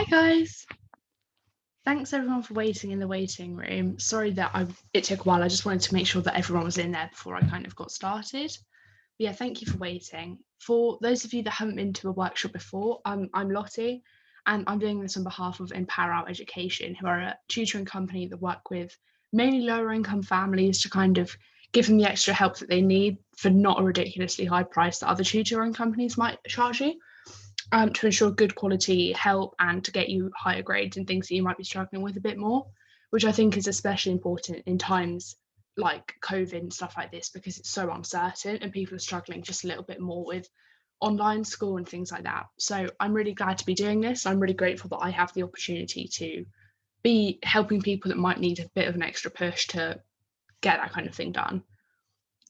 Hi guys! Thanks everyone for waiting in the waiting room. Sorry that it took a while. I just wanted to make sure that everyone was in there before I kind of got started. But yeah, thank you for waiting. For those of you that haven't been to a workshop before, I'm Lottie, and I'm doing this on behalf of Empower Our Education, who are a tutoring company that work with mainly lower income families to kind of give them the extra help that they need for not a ridiculously high price that other tutoring companies might charge you. To ensure good quality help and to get you higher grades and things that you might be struggling with a bit more, which I think is especially important in times like COVID and stuff like this, because it's so uncertain and people are struggling just a little bit more with online school and things like that. So I'm really glad to be doing this. I'm really grateful that I have the opportunity to be helping people that might need a bit of an extra push to get that kind of thing done.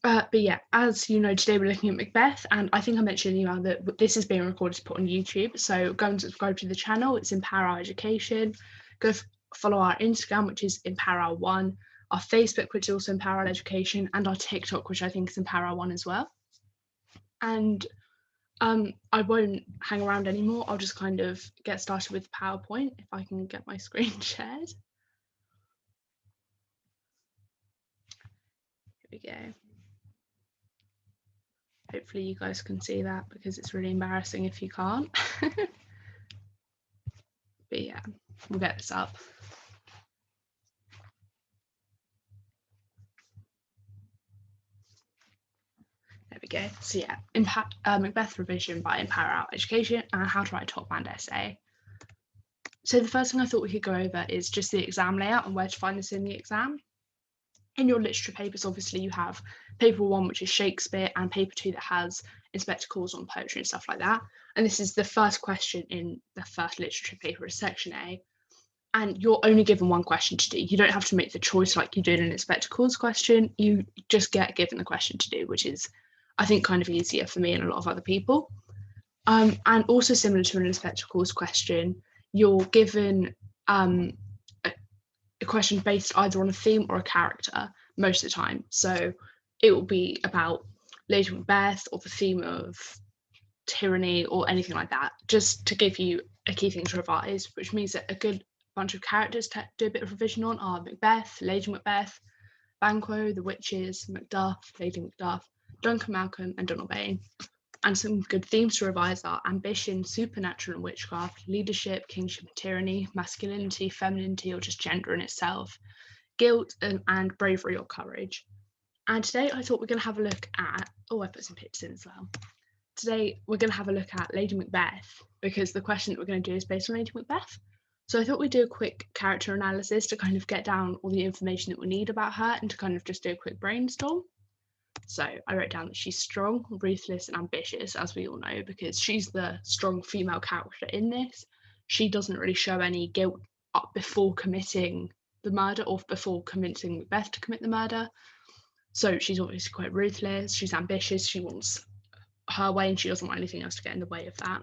But yeah, as you know, today we're looking at Macbeth, and I think I mentioned in the email that this is being recorded to put on YouTube. So go and subscribe to the channel. It's Empower Our Education. Go follow our Instagram, which is Empower Our One, our Facebook, which is also Empower Our Education, and our TikTok, which I think is Empower Our One as well. And I won't hang around anymore. I'll just kind of get started with PowerPoint if I can get my screen shared. Here we go. Hopefully you guys can see that because it's really embarrassing if you can't. But yeah, we'll get this up. There we go. So yeah, Macbeth revision by Empower Our Education and how to write a top band essay. So the first thing I thought we could go over is just the exam layout and where to find this in the exam. In your literature papers, obviously you have paper 1, which is Shakespeare, and paper 2 that has inspector calls on poetry and stuff like that. And this is the first question in the first literature paper, is section A. And you're only given one question to do. You don't have to make the choice like you did in an inspector calls question. You just get given the question to do, which is, I think, kind of easier for me and a lot of other people. And also similar to an inspector calls question, you're given a question based either on a theme or a character most of the time. So it will be about Lady Macbeth or the theme of tyranny or anything like that, just to give you a key thing to revise, which means that a good bunch of characters to do a bit of revision on are Macbeth, Lady Macbeth, Banquo, the witches, Macduff, Lady Macduff, Duncan Malcolm, and Donalbain. And some good themes to revise are ambition, supernatural and witchcraft, leadership, kingship and tyranny, masculinity, femininity, or just gender in itself, guilt and bravery or courage. And today I thought we're going to have a look at, I put some pictures in as well. Today we're going to have a look at Lady Macbeth, because the question that we're going to do is based on Lady Macbeth. So I thought we'd do a quick character analysis to kind of get down all the information that we need about her and to kind of just do a quick brainstorm. So I wrote down that she's strong, ruthless, and ambitious, as we all know, because she's the strong female character in this. She doesn't really show any guilt up before committing the murder or before convincing Macbeth to commit the murder. So she's obviously quite ruthless, she's ambitious, she wants her way and she doesn't want anything else to get in the way of that.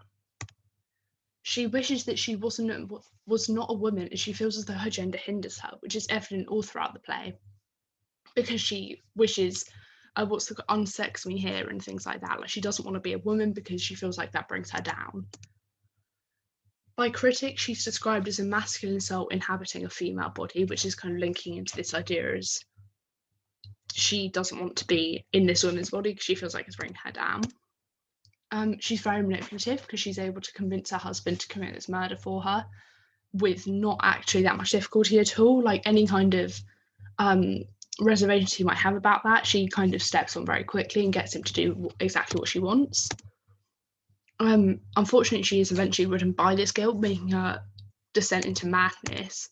She wishes that she was not a woman, and she feels as though her gender hinders her, which is evident all throughout the play, because she wishes what's the unsex me here and things like that. Like, she doesn't want to be a woman because she feels like that brings her down. By critics, she's described as a masculine soul inhabiting a female body, which is kind of linking into this idea as she doesn't want to be in this woman's body because she feels like it's bringing her down. She's very manipulative because she's able to convince her husband to commit this murder for her with not actually that much difficulty at all. Like, any kind of reservations he might have about that, she kind of steps on very quickly and gets him to do exactly what she wants. Unfortunately, she is eventually ridden by this guilt, making her descent into madness,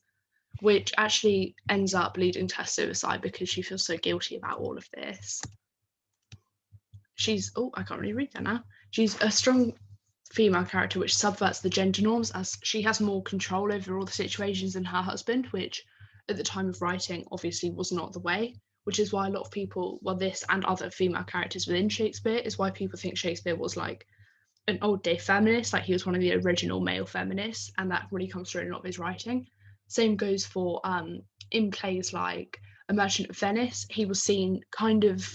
which actually ends up leading to her suicide because she feels so guilty about all of this. She's, I can't really read that now. She's a strong female character which subverts the gender norms, as she has more control over all the situations than her husband, which at the time of writing obviously was not the way, which is why a lot of people, well, this and other female characters within Shakespeare, is why people think Shakespeare was like an old day feminist, like he was one of the original male feminists, and that really comes through in a lot of his writing. Same goes for in plays like A Merchant of Venice. He was seen kind of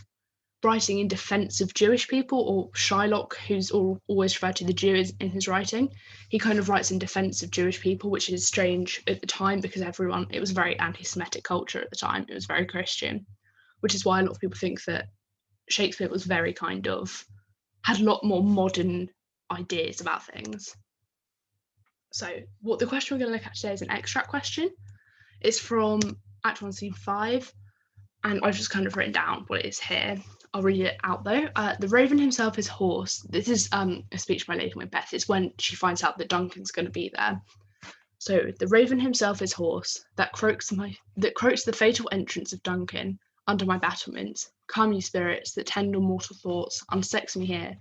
writing in defense of Jewish people, or Shylock, who's always referred to the Jew in his writing. He kind of writes in defense of Jewish people, which is strange at the time because it was a very anti-Semitic culture at the time. It was very Christian, which is why a lot of people think that Shakespeare was very kind of, had a lot more modern ideas about things. So what the question we're going to look at today is an extract question. It's from Act 1, Scene 5, and I've just kind of written down what it is here. I'll read it out though. The Raven himself is hoarse. This is a speech by Lady Macbeth. It's when she finds out that Duncan's going to be there. So the Raven himself is hoarse, that croaks the fatal entrance of Duncan under my battlements. Calm ye spirits that tend on mortal thoughts, unsex me here,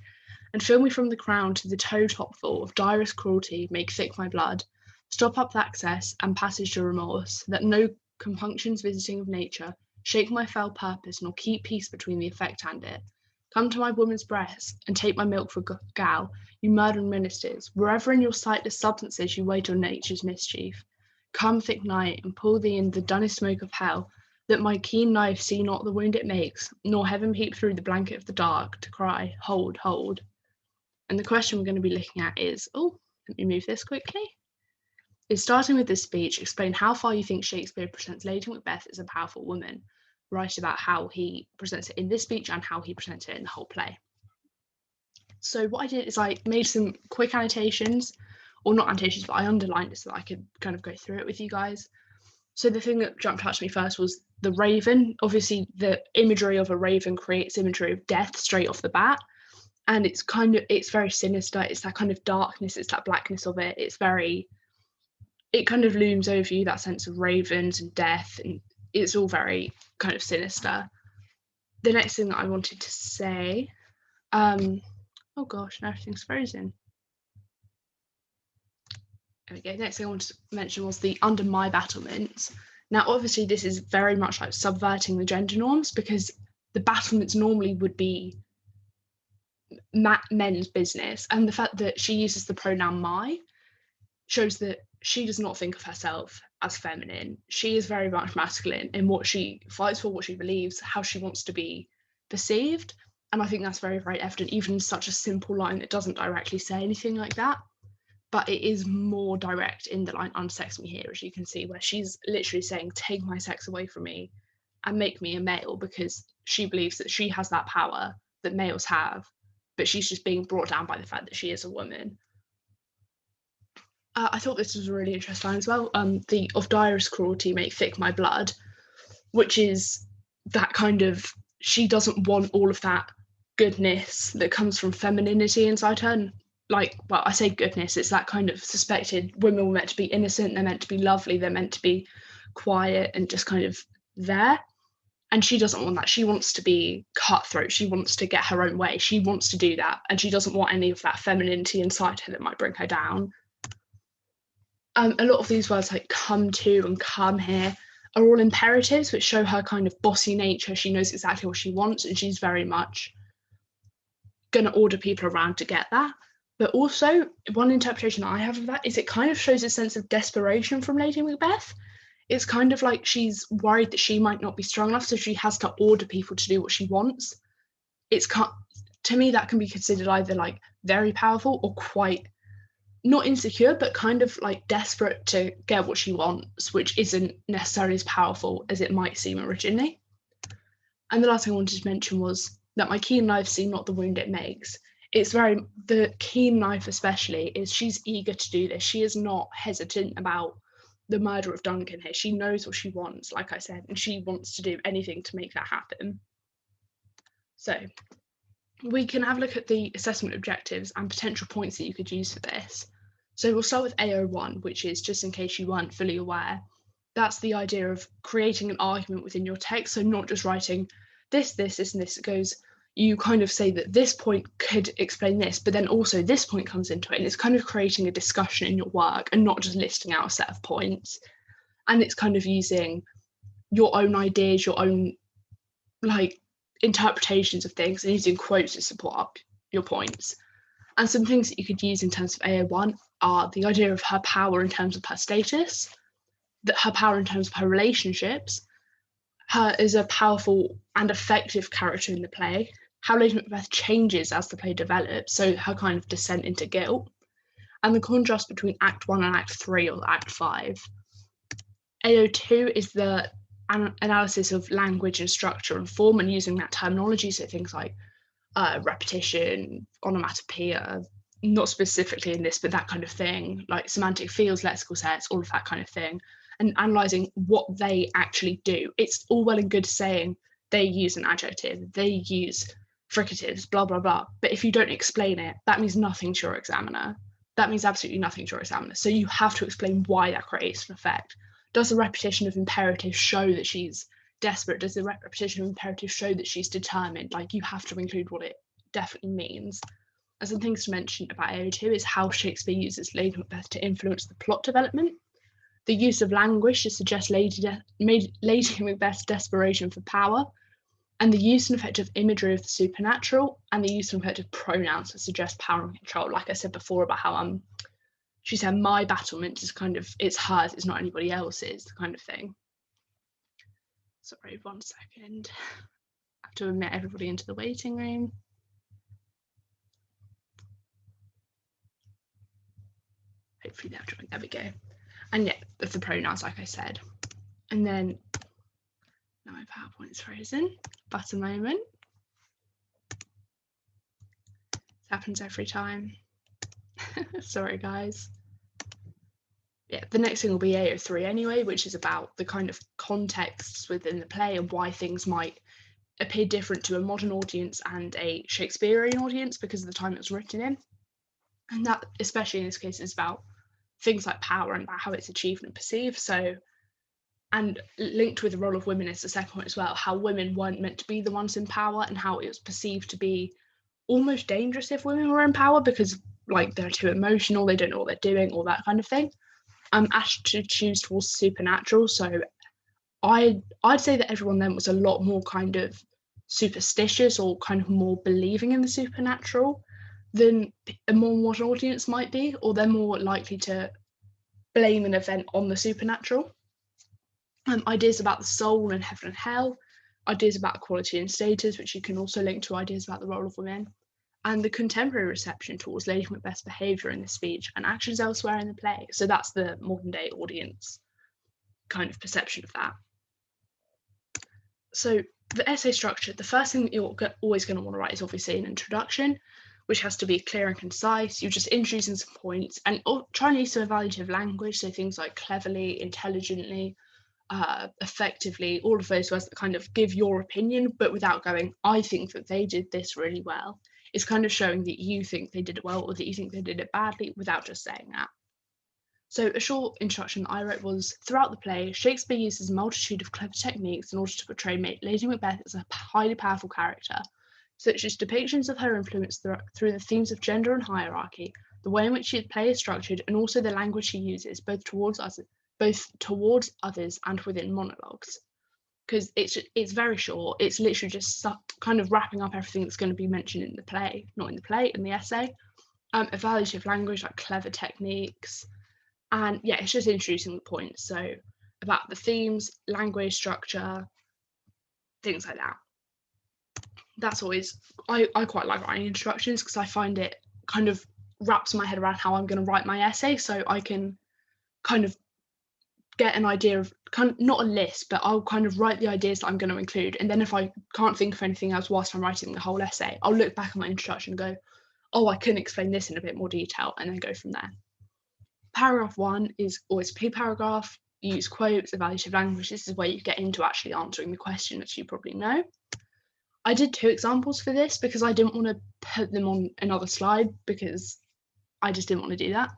and fill me from the crown to the toe top full of direst cruelty, make thick my blood. Stop up the access and passage to remorse, that no compunctions visiting of nature shake my fell purpose, nor keep peace between the effect and it. Come to my woman's breast, and take my milk for gal, you murdering ministers, wherever in your sightless substances you wait on nature's mischief. Come, thick night, and pull thee in the dunnest smoke of hell, that my keen knife see not the wound it makes, nor heaven peep through the blanket of the dark, to cry, hold, hold. And the question we're going to be looking at is, let me move this quickly. Is starting with this speech, explain how far you think Shakespeare presents Lady Macbeth as a powerful woman. Write about how he presents it in this speech and how he presents it in the whole play. So what I did is I made some quick annotations, or not annotations, but I underlined it so that I could kind of go through it with you guys. So the thing that jumped out to me first was the raven. Obviously, the imagery of a raven creates imagery of death straight off the bat. And it's very sinister. It's that kind of darkness, it's that blackness of it. It kind of looms over you, that sense of ravens and death, and it's all very kind of sinister. The next thing that I wanted to say, oh gosh, now everything's frozen. There we go. Next thing I wanted to mention was the under my battlements. Now, obviously, this is very much like subverting the gender norms, because the battlements normally would be men's business, and the fact that she uses the pronoun my shows that she does not think of herself as feminine. She is very much masculine in what she fights for, what she believes, how she wants to be perceived. And I think that's very, very evident, even in such a simple line that doesn't directly say anything like that. But it is more direct in the line, unsex me here, as you can see, where she's literally saying, take my sex away from me and make me a male, because she believes that she has that power that males have, but she's just being brought down by the fact that she is a woman. I thought this was a really interesting line as well. The of direst cruelty make thick my blood, which is that kind of, she doesn't want all of that goodness that comes from femininity inside her. And I say goodness, it's that kind of suspected women were meant to be innocent, they're meant to be lovely, they're meant to be quiet and just kind of there. And she doesn't want that. She wants to be cutthroat. She wants to get her own way. She wants to do that. And she doesn't want any of that femininity inside her that might bring her down. A lot of these words like come to and come here are all imperatives, which show her kind of bossy nature. She knows exactly what she wants, and she's very much going to order people around to get that. But also, one interpretation I have of that is it kind of shows a sense of desperation from Lady Macbeth. It's kind of like she's worried that she might not be strong enough, so she has to order people to do what she wants. To me, that can be considered either like very powerful or quite not insecure, but kind of like desperate to get what she wants, which isn't necessarily as powerful as it might seem originally. And the last thing I wanted to mention was that my keen knife see not the wound it makes. The keen knife especially is she's eager to do this. She is not hesitant about the murder of Duncan here. She knows what she wants, like I said, and she wants to do anything to make that happen. So we can have a look at the assessment objectives and potential points that you could use for this. So we'll start with AO1, which is, just in case you weren't fully aware, that's the idea of creating an argument within your text. So not just writing this, and this. It goes, you kind of say that this point could explain this, but then also this point comes into it, and it's kind of creating a discussion in your work and not just listing out a set of points. And it's kind of using your own ideas, your own interpretations of things, and using quotes to support up your points. And some things that you could use in terms of AO1 are the idea of her power in terms of her status, that her power in terms of her relationships, her is a powerful and effective character in the play, how Lady Macbeth changes as the play develops, so her kind of descent into guilt, and the contrast between Act 1 and Act 3 or Act 5. AO2 is the analysis of language and structure and form and using that terminology, so things like repetition, onomatopoeia, not specifically in this, but that kind of thing, like semantic fields, lexical sets, all of that kind of thing, and analysing what they actually do. It's all well and good saying they use an adjective, they use fricatives, blah, blah, blah. But if you don't explain it, that means nothing to your examiner. That means absolutely nothing to your examiner. So you have to explain why that creates an effect. Does the repetition of imperatives show that she's desperate? Does the repetition of imperatives show that she's determined? Like, you have to include what it definitely means. And some things to mention about AO2 is how Shakespeare uses Lady Macbeth to influence the plot development. The use of language to suggest Lady Macbeth's desperation for power, and the use and effect of imagery of the supernatural, and the use and effect of pronouns to suggest power and control. Like I said before about how she said my battlements is kind of, it's hers, it's not anybody else's, kind of thing. Sorry, 1 second. I have to admit everybody into the waiting room. Hopefully they'll join. There we go. And yeah, of the pronouns, like I said. And then now my PowerPoint's frozen, but a moment. This happens every time. Sorry, guys. Yeah, the next thing will be AO3 anyway, which is about the kind of contexts within the play and why things might appear different to a modern audience and a Shakespearean audience because of the time it was written in. And that, especially in this case, is about things like power and about how it's achieved and perceived. So, and linked with the role of women is the second one as well, how women weren't meant to be the ones in power and how it was perceived to be almost dangerous if women were in power because like they're too emotional, they don't know what they're doing, all that kind of thing. Attitudes towards supernatural. So I'd say that everyone then was a lot more kind of superstitious or kind of more believing in the supernatural than a more modern audience might be, or they're more likely to blame an event on the supernatural. Ideas about the soul and heaven and hell, ideas about equality and status, which you can also link to ideas about the role of women, and the contemporary reception towards Lady Macbeth's behaviour in the speech and actions elsewhere in the play. So that's the modern day audience kind of perception of that. So the essay structure, the first thing that you're always going to want to write is obviously an introduction, which has to be clear and concise. You're just introducing some points and try and use some evaluative language, so things like cleverly, intelligently, effectively, all of those words that kind of give your opinion, but without going, I think that they did this really well. It's kind of showing that you think they did it well or that you think they did it badly without just saying that. So a short introduction that I wrote was, throughout the play, Shakespeare uses a multitude of clever techniques in order to portray Lady Macbeth as a highly powerful character, such as depictions of her influence through the themes of gender and hierarchy, the way in which the play is structured, and also the language she uses, both towards others and within monologues. Because it's very short. It's literally just kind of wrapping up everything that's going to be mentioned in the play, not in the play, in the essay. Evaluative language, like clever techniques. And yeah, it's just introducing the points. So about the themes, language, structure, things like that. That's always, I quite like writing introductions because I find it kind of wraps my head around how I'm going to write my essay, so I can kind of get an idea of, kind of not a list, but I'll kind of write the ideas that I'm going to include, and then if I can't think of anything else whilst I'm writing the whole essay, I'll look back at my introduction and go, oh, I couldn't explain this in a bit more detail, and then go from there. Paragraph 1 is always a paragraph. You use quotes, evaluative language. This is where you get into actually answering the question, as you probably know. I did 2 examples for this because I didn't want to put them on another slide because I just didn't want to do that.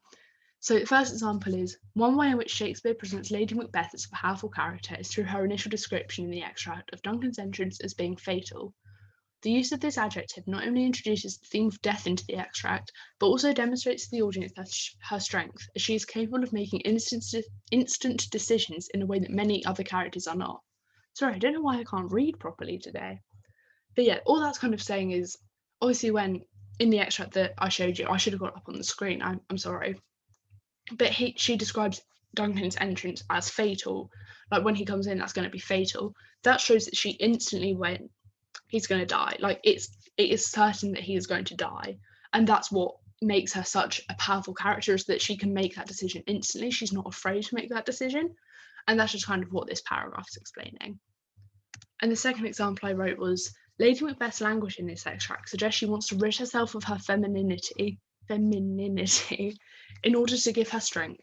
So the first example is, one way in which Shakespeare presents Lady Macbeth as a powerful character is through her initial description in the extract of Duncan's entrance as being fatal. The use of this adjective not only introduces the theme of death into the extract, but also demonstrates to the audience her strength, as she is capable of making instant decisions in a way that many other characters are not. Sorry, I don't know why I can't read properly today. But yeah, all that's kind of saying is, obviously when in the extract that I showed you, I should have got it up on the screen, I'm sorry. But she describes Duncan's entrance as fatal, like when he comes in, that's going to be fatal. That shows that she instantly went, he's going to die. Like it is certain that he is going to die, and that's what makes her such a powerful character, is that she can make that decision instantly. She's not afraid to make that decision, and that's just kind of what this paragraph is explaining. And the second example I wrote was, Lady Macbeth's language in this extract suggests she wants to rid herself of her femininity in order to give her strength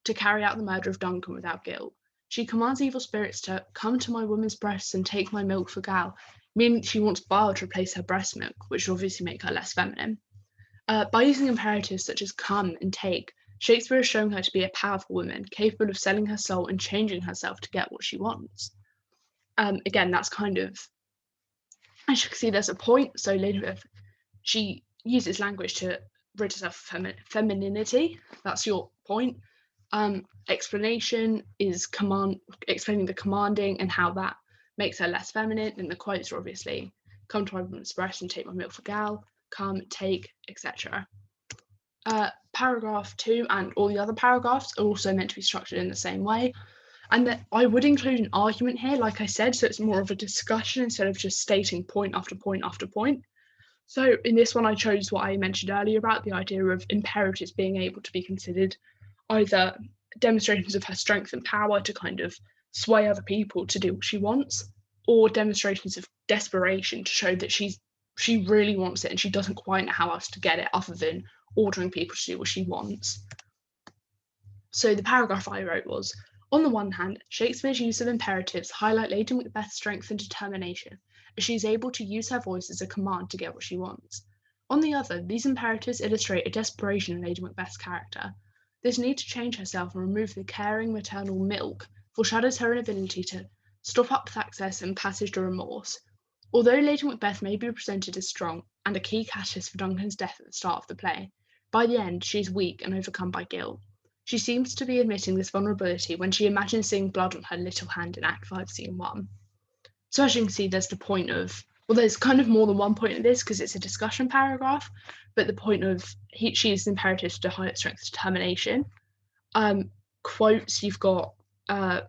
to carry out the murder of Duncan without guilt. She commands evil spirits to come to my woman's breasts and take my milk for gal, meaning she wants bile to replace her breast milk, which would obviously make her less feminine. By using imperatives such as come and take, Shakespeare is showing her to be a powerful woman, capable of selling her soul and changing herself to get what she wants. Again, that's kind of, as you can see, there's a point. So later, she uses language to rid herself of femininity. That's your point. Explanation is explaining the commanding and how that makes her less feminine. And the quotes are obviously, come to my woman's breast and take my milk for gal, come, take, etc. Paragraph 2 and all the other paragraphs are also meant to be structured in the same way. And that I would include an argument here, like I said, so it's more of a discussion instead of just stating point after point after point. So in this one, I chose what I mentioned earlier about the idea of imperatives being able to be considered either demonstrations of her strength and power to kind of sway other people to do what she wants, or demonstrations of desperation to show that she really wants it and she doesn't quite know how else to get it other than ordering people to do what she wants. So the paragraph I wrote was, on the one hand, Shakespeare's use of imperatives highlight Lady Macbeth's strength and determination, as she is able to use her voice as a command to get what she wants. On the other, these imperatives illustrate a desperation in Lady Macbeth's character. This need to change herself and remove the caring maternal milk foreshadows her inability to stop up with access and passage to remorse. Although Lady Macbeth may be presented as strong and a key catalyst for Duncan's death at the start of the play, by the end she is weak and overcome by guilt. She seems to be admitting this vulnerability when she imagines seeing blood on her little hand in Act 5, Scene 1. So as you can see, there's the point of, well, there's kind of more than one point in this because it's a discussion paragraph, but the point of she uses imperatives to highlight strength and determination. Quotes, you've got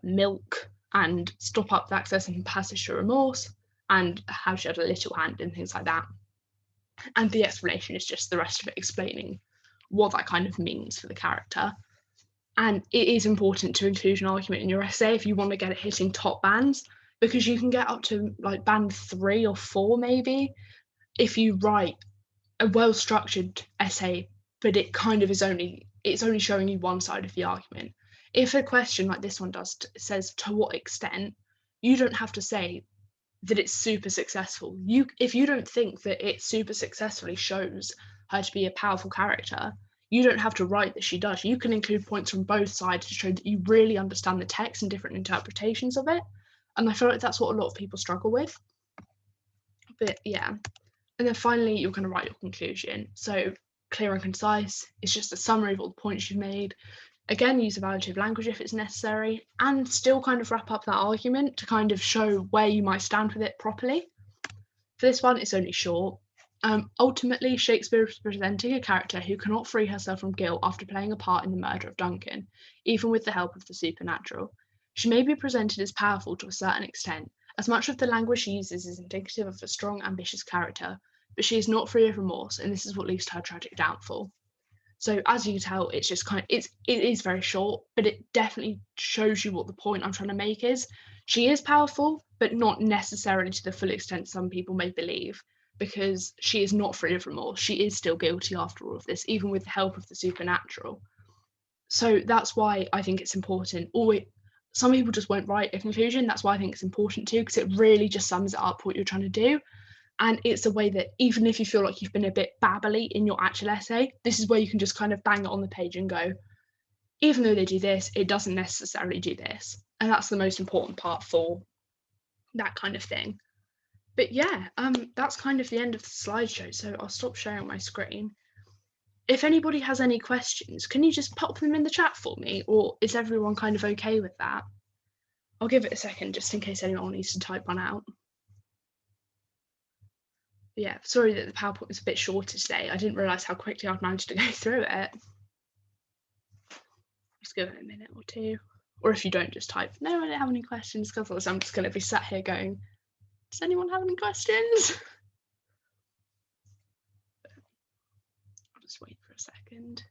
milk and stop up the access and passage to remorse, and how she had a little hand and things like that. And the explanation is just the rest of it explaining what that kind of means for the character. And it is important to include an argument in your essay if you want to get it hitting top bands, because you can get up to like band 3 or 4 maybe if you write a well-structured essay, but it kind of it's only showing you one side of the argument. If a question like this one says to what extent, you don't have to say that it's super successful. If you don't think that it super successfully shows her to be a powerful character, you don't have to write that she does. You can include points from both sides to show that you really understand the text and different interpretations of it. And I feel like that's what a lot of people struggle with. But yeah. And then finally, you're going to write your conclusion. So clear and concise. It's just a summary of all the points you've made. Again, use evaluative language if it's necessary, and still kind of wrap up that argument to kind of show where you might stand with it properly. For this one, it's only short. Ultimately, Shakespeare is presenting a character who cannot free herself from guilt after playing a part in the murder of Duncan, even with the help of the supernatural. She may be presented as powerful to a certain extent, as much of the language she uses is indicative of a strong, ambitious character, but she is not free of remorse, and this is what leads to her tragic downfall. So as you can tell, it's just it is very short, but it definitely shows you what the point I'm trying to make is. She is powerful, but not necessarily to the full extent some people may believe, because she is not free of remorse. She is still guilty after all of this, even with the help of the supernatural. So that's why I think it's important. Some people just won't write a conclusion. That's why I think it's important too, because it really just sums up what you're trying to do. And it's a way that even if you feel like you've been a bit babbly in your actual essay, this is where you can just kind of bang it on the page and go, even though they do this, it doesn't necessarily do this. And that's the most important part for that kind of thing. But yeah, that's kind of the end of the slideshow. So I'll stop sharing my screen. If anybody has any questions, can you just pop them in the chat for me? Or is everyone kind of okay with that? I'll give it a second just in case anyone needs to type one out. Yeah, sorry that the PowerPoint was a bit shorter today. I didn't realise how quickly I'd managed to go through it. Just give it a minute or two. Or if you don't, just type, no, I don't have any questions, because I'm just going to be sat here going, does anyone have any questions? I'll just wait for a second.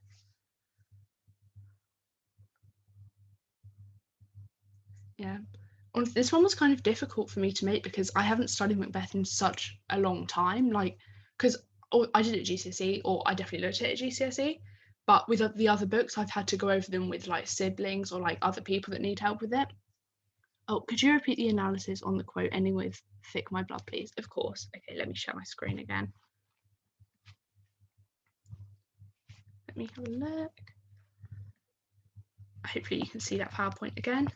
Yeah. This one was kind of difficult for me to make because I haven't studied Macbeth in such a long time. Like, because I did it at GCSE, or I definitely looked at it at GCSE, but with the other books, I've had to go over them with like siblings or like other people that need help with it. Oh, could you repeat the analysis on the quote ending with "thick my blood," please? Of course. Okay, let me share my screen again. Let me have a look. Hopefully you can see that PowerPoint again.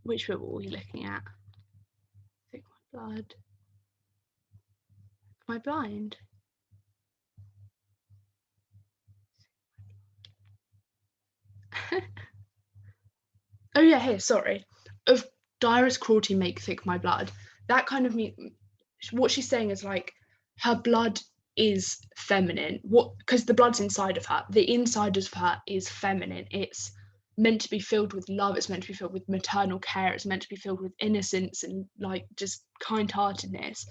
Which bit were we looking at? Thick my blood. Am I blind? Oh yeah, here, sorry. Of direst cruelty make thick my blood. That kind of mean what she's saying is like her blood is feminine. Because the blood's inside of her. The inside of her is feminine. It's meant to be filled with love, it's meant to be filled with maternal care, it's meant to be filled with innocence and like just kind-heartedness.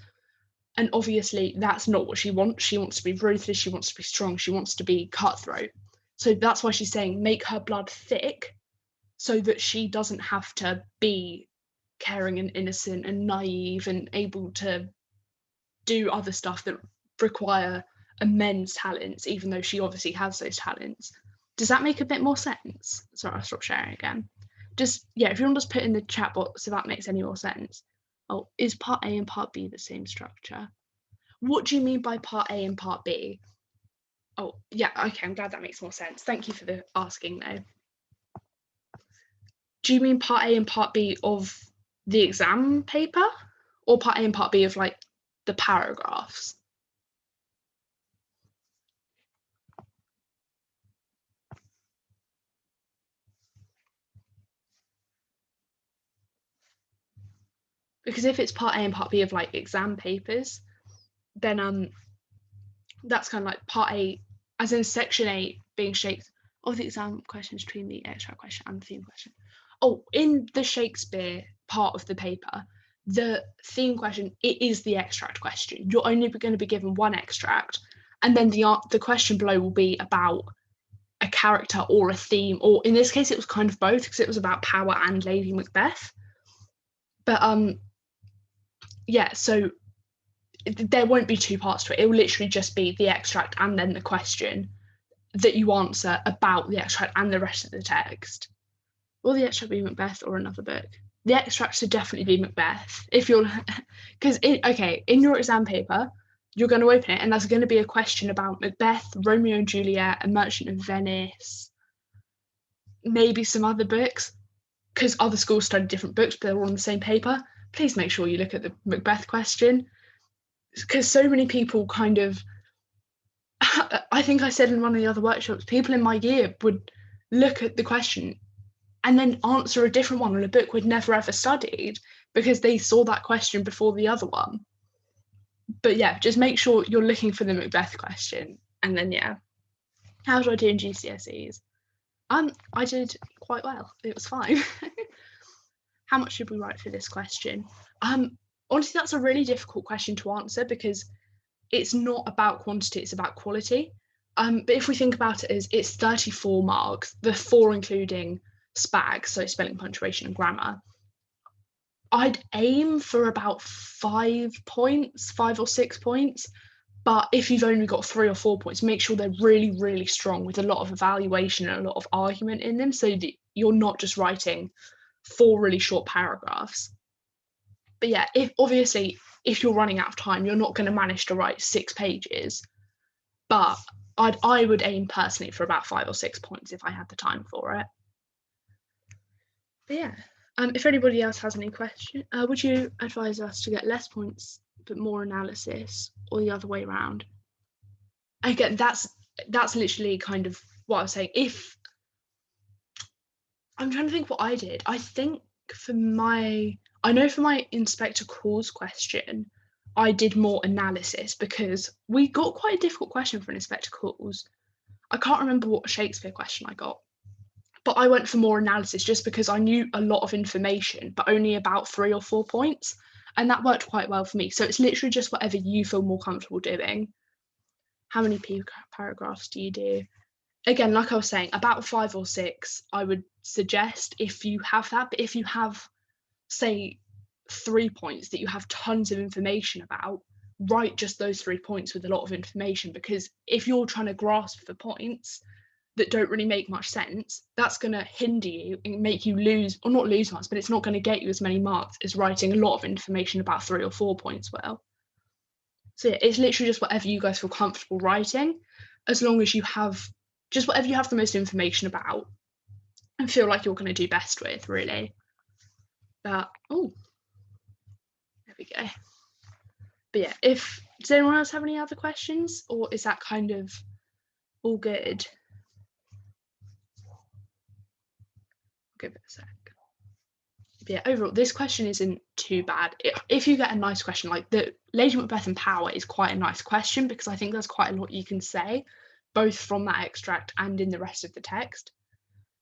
And obviously that's not what she wants. She wants to be ruthless, she wants to be strong, she wants to be cutthroat. So that's why she's saying make her blood thick, so that she doesn't have to be caring and innocent and naive and able to do other stuff that require immense talents, even though she obviously has those talents. Does that make a bit more sense? Sorry, I'll stop sharing again. Just, yeah, if you want to just put in the chat box if that makes any more sense. Oh, is part A and part B the same structure? What do you mean by part A and part B? Oh, yeah, okay, I'm glad that makes more sense. Thank you for the asking though. Do you mean part A and part B of the exam paper, or part A and part B of like the paragraphs? Because if it's part A and part B of like exam papers, then that's kind of like part A, as in section A being shaped of the exam questions between the extract question and the theme question. Oh, in the Shakespeare part of the paper, the theme question, it is the extract question. You're only going to be given one extract, and then the question below will be about a character or a theme, or in this case it was kind of both because it was about power and Lady Macbeth. But yeah, so there won't be two parts to it. It will literally just be the extract and then the question that you answer about the extract and the rest of the text. Will the extract be Macbeth or another book? The extract should definitely be Macbeth. If you're, because in your exam paper, you're going to open it and there's going to be a question about Macbeth, Romeo and Juliet, A Merchant of Venice, maybe some other books, because other schools study different books, but they're all on the same paper. Please make sure you look at the Macbeth question, because so many people kind of, I think I said in one of the other workshops, people in my year would look at the question and then answer a different one on a book we'd never ever studied because they saw that question before the other one. But yeah, just make sure you're looking for the Macbeth question. And then yeah, how did I do in GCSEs? I did quite well. It was fine. How much should we write for this question? Honestly, that's a really difficult question to answer because it's not about quantity, it's about quality. But if we think about it as it's 34 marks, the 4 including SPAG, so spelling, punctuation, and grammar, I'd aim for about 5 points, 5 or 6 points. But if you've only got 3 or 4 points, make sure they're really, really strong with a lot of evaluation and a lot of argument in them so that you're not just writing 4 really short paragraphs. But yeah, if you're running out of time, you're not going to manage to write 6 pages. But I would aim personally for about 5 or 6 points if I had the time for it. But yeah, if anybody else has any question, would you advise us to get less points but more analysis, or the other way around? Again, that's literally kind of what I was saying. If I'm trying to think what I did, I think for my Inspector Calls question, I did more analysis because we got quite a difficult question for an Inspector Calls. I can't remember what Shakespeare question I got, but I went for more analysis just because I knew a lot of information, but only about 3 or 4 points. And that worked quite well for me. So it's literally just whatever you feel more comfortable doing. How many paragraphs do you do? Again, like I was saying, about 5 or 6, I would suggest if you have that. But if you have, say, 3 points that you have tons of information about, write just those 3 points with a lot of information, because if you're trying to grasp the points that don't really make much sense, that's going to hinder you and make you lose, or not lose marks, but it's not going to get you as many marks as writing a lot of information about 3 or 4 points well. So yeah, it's literally just whatever you guys feel comfortable writing, as long as you have just whatever you have the most information about and feel like you're going to do best with, really. But oh, there we go. But yeah, does anyone else have any other questions, or is that kind of all good? Give it a sec. But yeah, overall, this question isn't too bad. If you get a nice question, like the Lady Macbeth and Power is quite a nice question, because I think there's quite a lot you can say, both from that extract and in the rest of the text.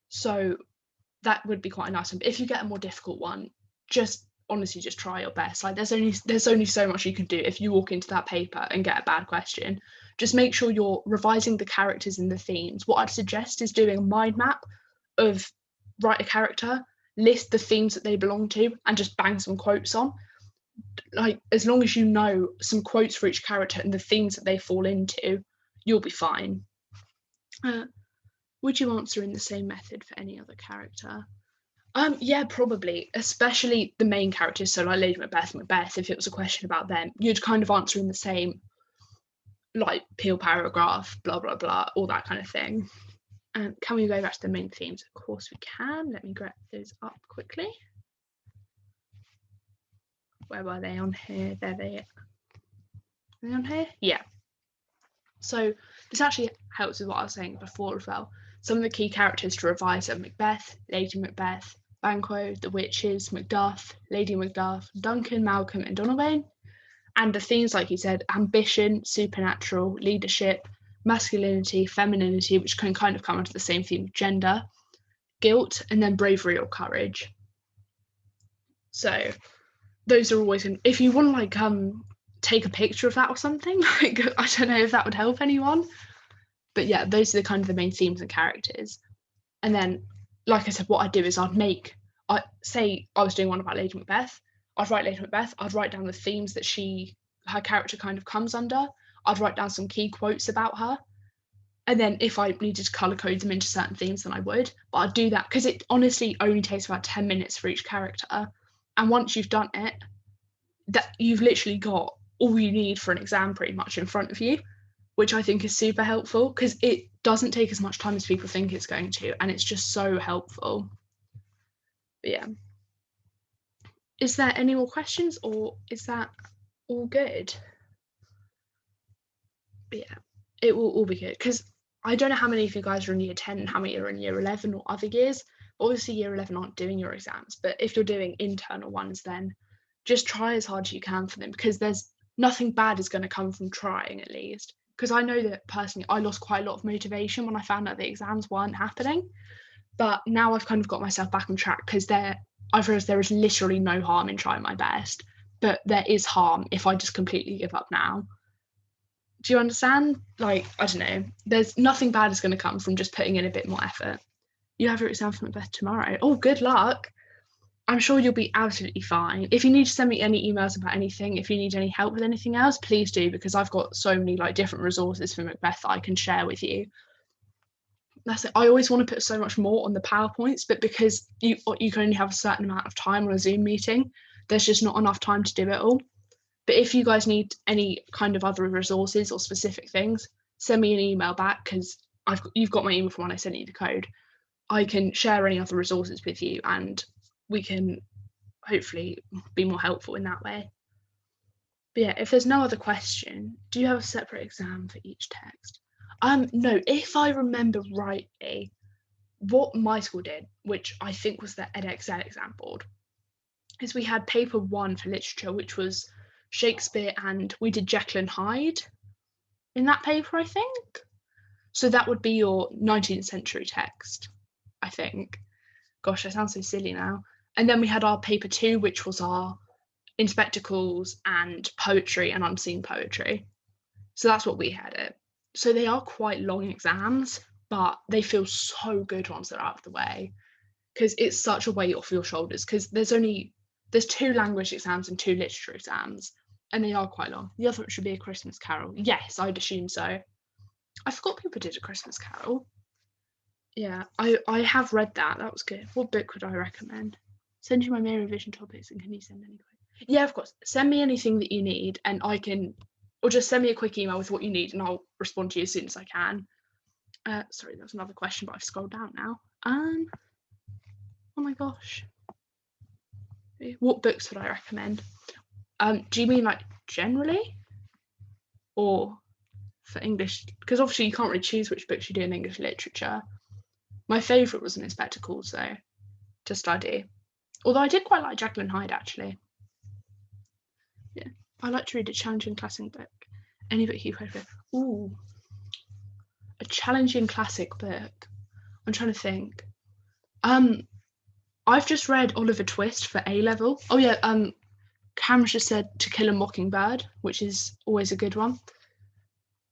So that would be quite a nice one. But if you get a more difficult one, just honestly just try your best. Like there's only so much you can do if you walk into that paper and get a bad question. Just make sure you're revising the characters and the themes. What I'd suggest is doing a mind map of write a character, list the themes that they belong to, and just bang some quotes on. Like as long as you know some quotes for each character and the themes that they fall into, you'll be fine. Would you answer in the same method for any other character? Yeah, probably, especially the main characters. So like Lady Macbeth and Macbeth, if it was a question about them, you'd kind of answer in the same, like peel paragraph, blah, blah, blah, all that kind of thing. Can we go back to the main themes? Of course we can. Let me grab those up quickly. Where were they on here? There they are. Are they on here? Yeah. So this actually helps with what I was saying before as well. Some of the key characters to revise are Macbeth, Lady Macbeth, Banquo, the Witches, Macduff, Lady Macduff, Duncan, Malcolm, and Donalbain. And the themes, like you said, ambition, supernatural, leadership, masculinity, femininity, which can kind of come under the same theme, gender, guilt, and then bravery or courage. So those are always, if you want to like take a picture of that or something, like I don't know if that would help anyone, but yeah, those are the kind of the main themes and characters. And then, like I said, what I'd do is I say I was doing one about Lady Macbeth, I'd write Lady Macbeth, I'd write down the themes that her character kind of comes under, I'd write down some key quotes about her, and then if I needed to colour code them into certain themes, then I would. But I'd do that because it honestly only takes about 10 minutes for each character. And once you've done it, that you've literally got all you need for an exam pretty much in front of you, which I think is super helpful because it doesn't take as much time as people think it's going to, and it's just so helpful. But yeah. Is there any more questions, or is that all good? But yeah, it will all be good, because I don't know how many of you guys are in year 10 and how many are in year 11 or other years. Obviously year 11 aren't doing your exams, but if you're doing internal ones, then just try as hard as you can for them, because there's nothing bad is going to come from trying, at least. Because I know that personally I lost quite a lot of motivation when I found out the exams weren't happening, but now I've kind of got myself back on track, because I've realised there is literally no harm in trying my best, but there is harm if I just completely give up now. Do you understand? Like, I don't know, there's nothing bad is going to come from just putting in a bit more effort. You have your exam for Macbeth tomorrow. Oh, good luck. I'm sure you'll be absolutely fine. If you need to send me any emails about anything, if you need any help with anything else, please do, because I've got so many like different resources for Macbeth that I can share with you. That's it. I always want to put so much more on the PowerPoints, but because you can only have a certain amount of time on a Zoom meeting, there's just not enough time to do it all. But if you guys need any kind of other resources or specific things, send me an email back, because you've got my email from when I sent you the code. I can share any other resources with you, and we can hopefully be more helpful in that way. But yeah, if there's no other question, do you have a separate exam for each text? No, if I remember rightly, what my school did, which I think was the edXL exam board, is we had paper 1 for literature, which was Shakespeare, and we did Jekyll and Hyde in that paper, I think. So that would be your 19th century text, I think. Gosh, I sound so silly now. And then we had our paper 2, which was our In Spectacles and Poetry and Unseen Poetry. So that's what we had it. So they are quite long exams, but they feel so good once they're out of the way, because it's such a weight off your shoulders, because there's 2 language exams and 2 literature exams, and they are quite long. The other one should be A Christmas Carol. Yes, I'd assume so. I forgot people did A Christmas Carol. Yeah, I have read that. That was good. What book would I recommend? Send you my main revision topics, and can you send any? Yeah, of course. Send me anything that you need, and I can, or just send me a quick email with what you need, and I'll respond to you as soon as I can. Sorry, that was another question, but I've scrolled down now. Oh my gosh. What books would I recommend? Do you mean like generally, or for English? Because obviously you can't really choose which books you do in English literature. My favourite was In Spectacles, though, to study. Although I did quite like Jekyll and Hyde, actually. Yeah, I like to read a challenging classic book. Any book you've read with. Ooh, a challenging classic book. I'm trying to think. I've just read Oliver Twist for A level. Oh yeah, Cameron just said To Kill a Mockingbird, which is always a good one.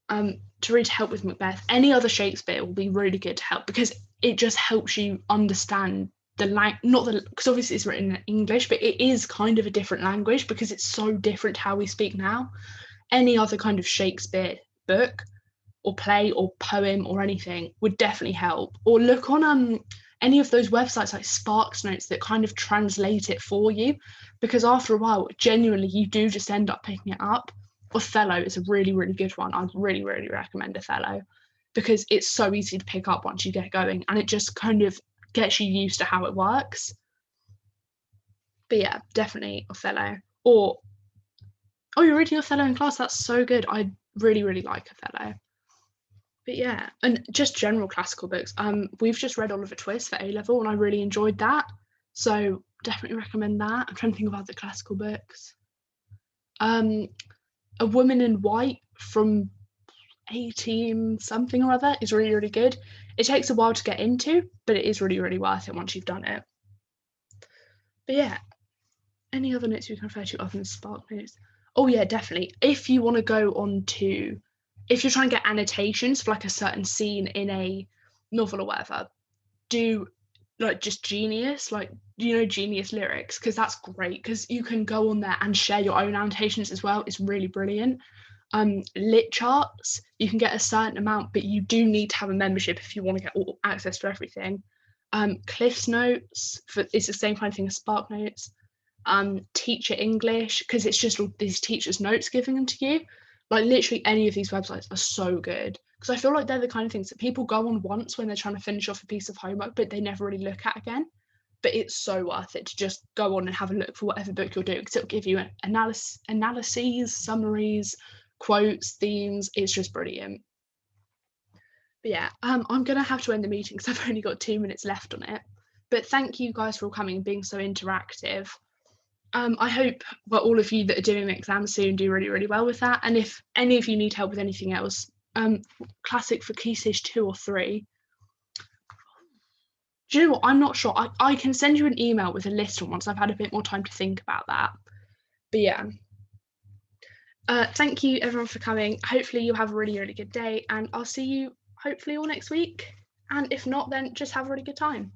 To read to help with Macbeth. Any other Shakespeare will be really good to help, because it just helps you understand the because obviously it's written in English, but it is kind of a different language because it's so different to how we speak now. Any other kind of Shakespeare book or play or poem or anything would definitely help. Or look on any of those websites like Sparks Notes that kind of translate it for you, because after a while, genuinely, you do just end up picking it up. Othello is a really, really good one. I'd really, really recommend Othello, because it's so easy to pick up once you get going, and it just kind of gets you used to how it works. But yeah, definitely Othello. Or, oh, you're reading Othello in class? That's so good. I really, really like Othello. But yeah, and just general classical books. We've just read Oliver Twist for A level, and I really enjoyed that. So definitely recommend that. I'm trying to think of other classical books. A Woman in White from 18 something or other is really, really good. It takes a while to get into, but it is really, really worth it once you've done it. But yeah, any other notes you can refer to other than Spark Notes? Oh yeah, definitely. If you want to go on to, if you're trying to get annotations for like a certain scene in a novel or whatever, do like just Genius, like, Genius lyrics, because that's great, because you can go on there and share your own annotations as well. It's really brilliant. Lit Charts, you can get a certain amount, but you do need to have a membership if you want to get all access to everything. Cliff's Notes, it's the same kind of thing as Spark Notes. Teacher English, because it's just all these teachers' notes giving them to you. Like literally any of these websites are so good, because I feel like they're the kind of things that people go on once when they're trying to finish off a piece of homework, but they never really look at again. But it's so worth it to just go on and have a look for whatever book you're doing, because it'll give you analyses, summaries, quotes, themes. It's just brilliant. But yeah, I'm gonna have to end the meeting because I've only got 2 minutes left on it. But thank you guys for all coming and being so interactive. I hope all of you that are doing the exam soon do really, really well with that. And if any of you need help with anything else, classic for Key Stage 2 or 3. Do you know what? I'm not sure. I can send you an email with a list on once I've had a bit more time to think about that. But yeah. Thank you everyone for coming. Hopefully you have a really, really good day, and I'll see you hopefully all next week. And if not, then just have a really good time.